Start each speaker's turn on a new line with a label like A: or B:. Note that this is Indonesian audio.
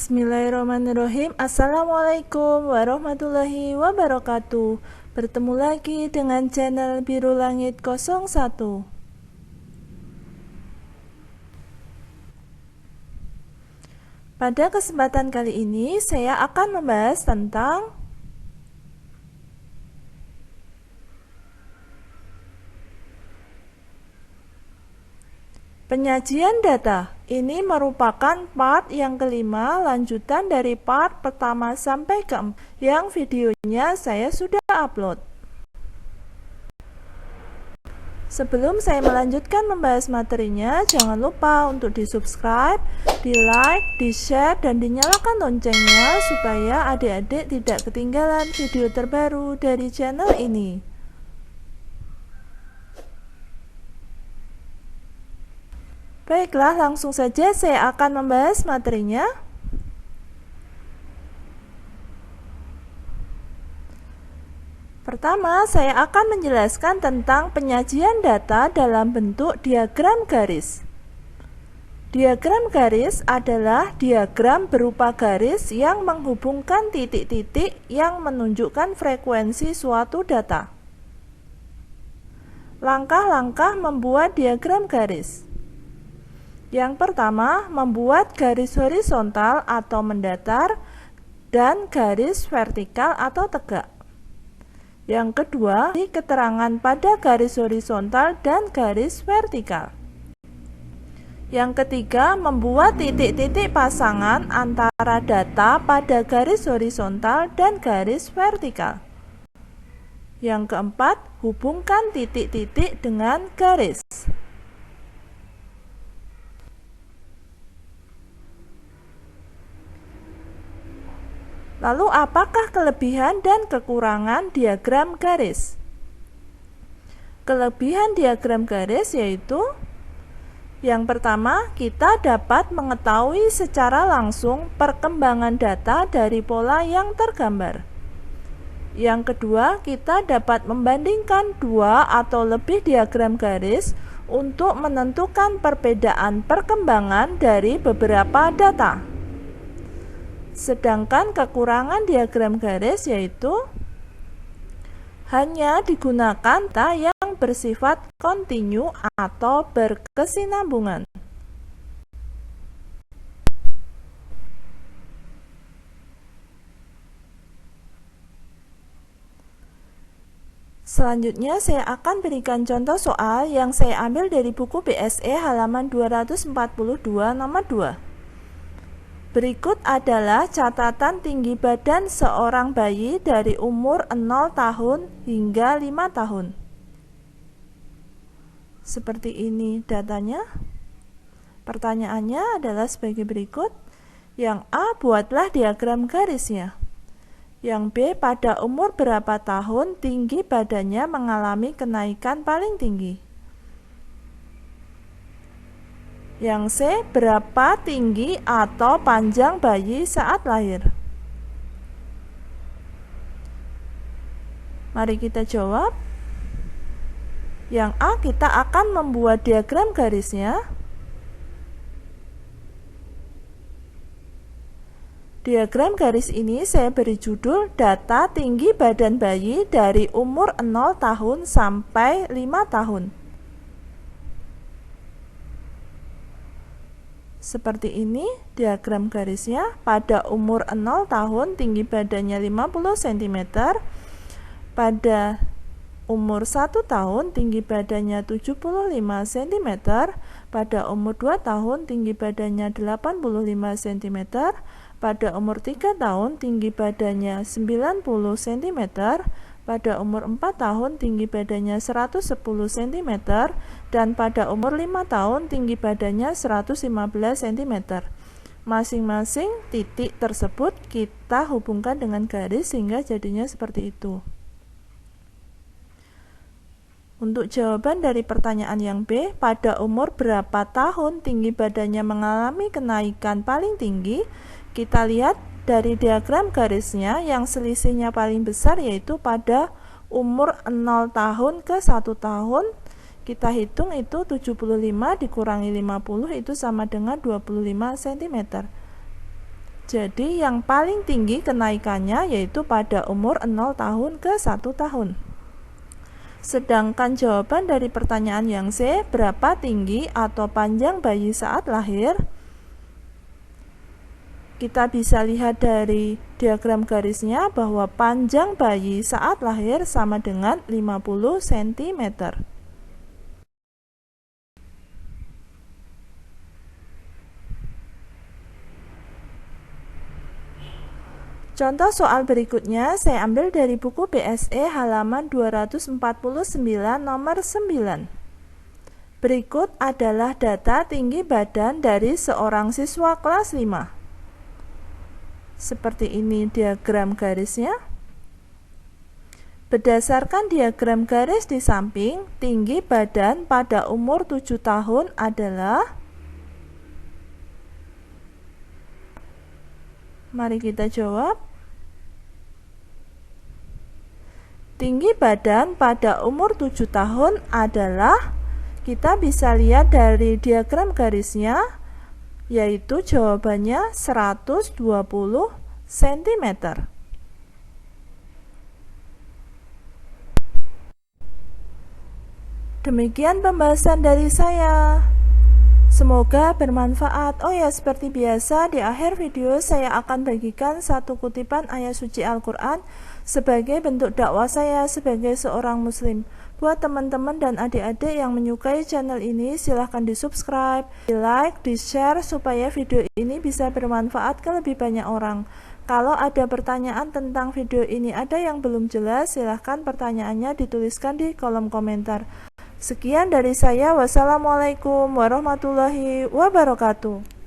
A: Bismillahirrahmanirrahim. Assalamualaikum warahmatullahi wabarakatuh. Bertemu lagi dengan channel Biru Langit 01. Pada kesempatan kali ini saya akan membahas tentang penyajian data. Ini merupakan part yang kelima, lanjutan dari part pertama sampai ke-4 yang videonya saya sudah upload. Sebelum saya melanjutkan membahas materinya, jangan lupa untuk di-subscribe, di-like, di-share, dan dinyalakan loncengnya supaya adik-adik tidak ketinggalan video terbaru dari channel ini. Baiklah, langsung saja saya akan membahas materinya. Pertama, saya akan menjelaskan tentang penyajian data dalam bentuk diagram garis. Diagram garis adalah diagram berupa garis yang menghubungkan titik-titik yang menunjukkan frekuensi suatu data. Langkah-langkah membuat diagram garis. Yang pertama, membuat garis horizontal atau mendatar dan garis vertikal atau tegak. Yang kedua, keterangan pada garis horizontal dan garis vertikal. Yang ketiga, membuat titik-titik pasangan antara data pada garis horizontal dan garis vertikal. Yang keempat, hubungkan titik-titik dengan garis. Lalu apakah kelebihan dan kekurangan diagram garis? Kelebihan diagram garis yaitu yang pertama, kita dapat mengetahui secara langsung perkembangan data dari pola yang tergambar. Yang kedua, kita dapat membandingkan dua atau lebih diagram garis untuk menentukan perbedaan perkembangan dari beberapa data. Sedangkan kekurangan diagram garis yaitu hanya digunakan data yang bersifat kontinu atau berkesinambungan. Selanjutnya saya akan berikan contoh soal yang saya ambil dari buku BSE halaman 242 nomor 2. Berikut adalah catatan tinggi badan seorang bayi dari umur 0 tahun hingga 5 tahun. Seperti ini datanya. Pertanyaannya adalah sebagai berikut. Yang A, buatlah diagram garisnya. Yang B, pada umur berapa tahun tinggi badannya mengalami kenaikan paling tinggi. Yang C, berapa tinggi atau panjang bayi saat lahir? Mari kita jawab. Yang A, kita akan membuat diagram garisnya. Diagram garis ini saya beri judul data tinggi badan bayi dari umur 0 tahun sampai 5 tahun. Seperti ini diagram garisnya. Pada umur 0 tahun tinggi badannya 50 cm. Pada umur 1 tahun tinggi badannya 75 cm. Pada umur 2 tahun tinggi badannya 85 cm. Pada umur 3 tahun tinggi badannya 90 cm. Pada umur 4 tahun tinggi badannya 110 cm dan pada umur 5 tahun tinggi badannya 115 cm. Masing-masing titik tersebut kita hubungkan dengan garis sehingga jadinya seperti itu. Untuk jawaban dari pertanyaan yang B, pada umur berapa tahun tinggi badannya mengalami kenaikan paling tinggi? Kita lihat dari diagram garisnya yang selisihnya paling besar yaitu pada umur 0 tahun ke 1 tahun. Kita hitung itu 75 dikurangi 50 itu sama dengan 25 cm. Jadi yang paling tinggi kenaikannya yaitu pada umur 0 tahun ke 1 tahun. Sedangkan jawaban dari pertanyaan yang C, berapa tinggi atau panjang bayi saat lahir? Kita bisa lihat dari diagram garisnya bahwa panjang bayi saat lahir sama dengan 50 cm. Contoh soal berikutnya saya ambil dari buku BSE halaman 249 nomor 9. Berikut adalah data tinggi badan dari seorang siswa kelas 5. Seperti ini diagram garisnya. Berdasarkan diagram garis di samping, tinggi badan pada umur 7 tahun adalah, mari kita jawab. Tinggi badan pada umur 7 tahun adalah, kita bisa lihat dari diagram garisnya, yaitu jawabannya 120 cm. Demikian pembahasan dari saya. Semoga bermanfaat. Oh ya, seperti biasa di akhir video saya akan bagikan satu kutipan ayat suci Al-Quran sebagai bentuk dakwah saya sebagai seorang muslim. Buat teman-teman dan adik-adik yang menyukai channel ini, silahkan di subscribe, di like, di share supaya video ini bisa bermanfaat ke lebih banyak orang. Kalau ada pertanyaan tentang video ini ada yang belum jelas, silahkan pertanyaannya dituliskan di kolom komentar. Sekian dari saya. Wassalamualaikum warahmatullahi wabarakatuh.